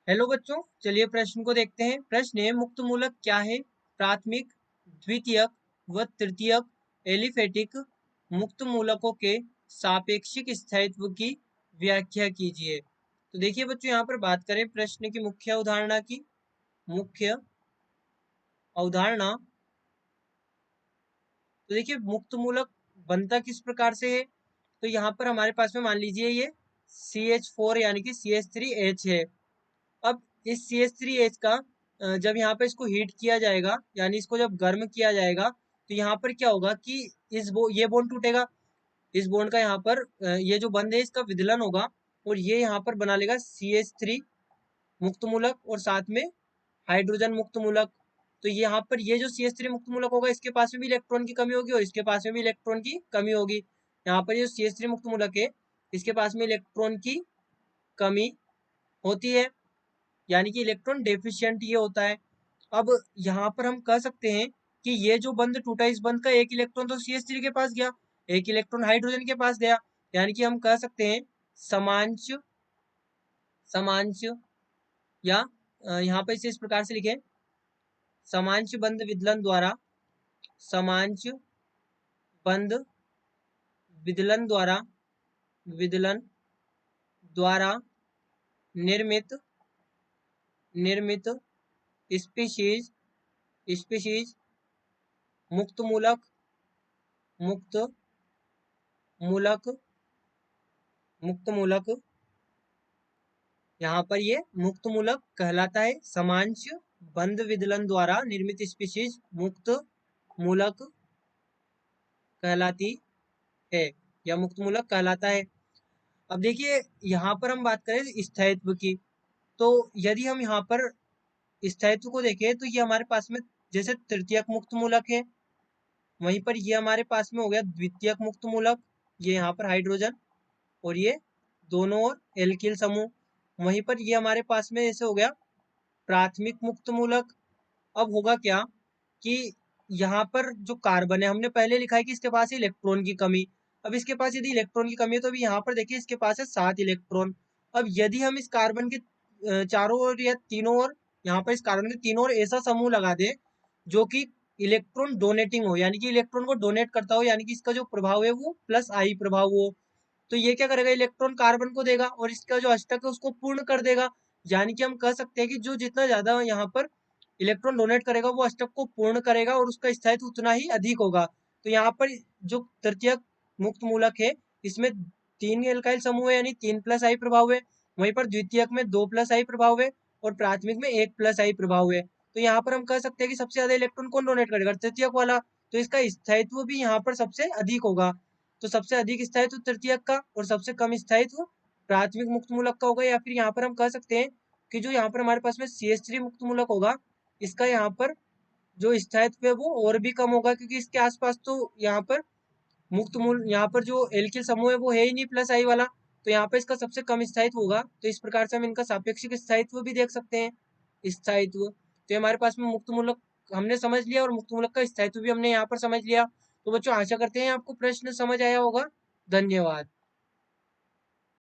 Hello बच्चों, चलिए प्रश्न को देखते हैं। प्रश्न है, मुक्त मूलक क्या है? प्राथमिक, द्वितीयक व तृतीयक एलिफेटिक मुक्त मूलकों के सापेक्षिक स्थायित्व की व्याख्या कीजिए। तो देखिए बच्चों, यहाँ पर बात करें प्रश्न की मुख्य अवधारणा की। मुख्य अवधारणा, तो देखिए मुक्त मूलक बनता किस प्रकार से है। तो यहाँ पर हमारे पास में मान लीजिए ये CH4 यानी कि CH3H है। अब इस CH3H का जब यहाँ पे इसको हीट किया जाएगा, यानी इसको जब गर्म किया जाएगा, तो यहाँ पर क्या होगा कि ये बॉन्ड टूटेगा। इस बॉन्ड का यहाँ पर ये जो बंध है इसका विदलन होगा, और ये यहाँ पर बना लेगा CH3 मुक्त मूलक और साथ में हाइड्रोजन मुक्त मूलक। तो यहाँ पर ये जो CH3 मुक्त मूलक होगा, इसके पास में भी इलेक्ट्रॉन की कमी होगी और इसके पास में भी इलेक्ट्रॉन की कमी होगी। यहाँ पर ये CH3 मुक्त मूलक है, इसके पास में इलेक्ट्रॉन की कमी होती है, यानी कि इलेक्ट्रॉन डेफिशिएंट ये होता है। अब यहाँ पर हम कह सकते हैं कि ये जो बंध टूटा, इस बंध का एक इलेक्ट्रॉन तो CH3 के पास गया, एक इलेक्ट्रॉन हाइड्रोजन के पास गया, यानी कि हम कह सकते हैं समांश समांश या यहाँ पर इसे इस प्रकार से लिखें, समांश बंध विदलन द्वारा, समांश बंध विदलन द्वारा निर्मित निर्मित स्पीशीज स्पीशीज मुक्त मूलक मुक्त मूलक मुक्त मूलक यहाँ पर ये मुक्त मूलक कहलाता है। समांश बंध विदलन द्वारा निर्मित स्पीशीज मुक्त मूलक कहलाती है या मुक्त मूलक कहलाता है। अब देखिए यहाँ पर हम बात करें स्थायित्व की, तो यदि हम यहाँ पर स्थायित्व को देखें तो ये हमारे पास में जैसे तृतीयक मुक्त मूलक है, वहीं पर ये हमारे पास में हो गया द्वितीयक मुक्त मूलक, ये यहाँ पर हाइड्रोजन और ये दोनों ओर एल्किल समूह। वहीं पर ये हमारे पास में जैसे हो गया प्राथमिक मुक्त मूलक। अब होगा क्या कि यहाँ पर जो कार्बन है, हमने पहले लिखा है कि इसके पास है इलेक्ट्रॉन की कमी। अब इसके पास यदि इलेक्ट्रॉन की कमी है तो अभी यहाँ पर देखिए इसके पास है 7 इलेक्ट्रॉन। अब यदि हम इस कार्बन के चारों ओर या तीनों ओर, यहाँ पर इस कार्बन के तीनों ओर ऐसा समूह लगा दे जो कि इलेक्ट्रॉन डोनेटिंग हो, यानी कि इलेक्ट्रॉन को डोनेट करता हो, यानी कि इसका जो प्रभाव है वो +I प्रभाव हो, तो ये क्या करेगा, इलेक्ट्रॉन कार्बन को देगा और इसका जो अष्टक है उसको पूर्ण कर देगा। यानी कि हम कह सकते हैं कि जो जितना ज्यादा यहाँ पर इलेक्ट्रॉन डोनेट करेगा वो अष्टक को पूर्ण करेगा और उसका स्थायित्व उतना ही अधिक होगा। तो यहाँ पर जो तृतीयक मुक्त मूलक है, इसमें 3 एल्काइल समूह है, यानी 3+I प्रभाव है। वहीं पर द्वितीयक में 2+I प्रभाव है और प्राथमिक में 1+I प्रभाव है। तो यहाँ पर हम कह सकते हैं कि सबसे ज्यादा इलेक्ट्रॉन कौन डोनेट करेगा, तृतीयक वाला, तो इसका स्थायित्व भी यहाँ पर सबसे अधिक होगा। तो सबसे अधिक स्थायित्व तृतीयक का और सबसे कम स्थायित्व प्राथमिक मुक्त मूलक का होगा। या फिर यहाँ पर हम कह सकते हैं कि जो यहाँ पर हमारे पास में CH3 मुक्त मूलक होगा, इसका यहाँ पर जो स्थायित्व है वो और भी कम होगा, क्योंकि इसके आसपास तो यहाँ पर मुक्त मूल, यहाँ पर जो एल्किल समूह है वो है ही नहीं +I वाला, तो यहाँ पर इसका सबसे कम स्थायित्व होगा। तो इस प्रकार से हम इनका सापेक्षिक स्थायित्व भी देख सकते हैं। स्थायित्व तो हमारे पास में मुक्त मूलक हमने समझ लिया और मुक्त मूलक का स्थायित्व भी हमने यहाँ पर समझ लिया। तो बच्चों आशा करते हैं आपको प्रश्न समझ आया होगा। धन्यवाद।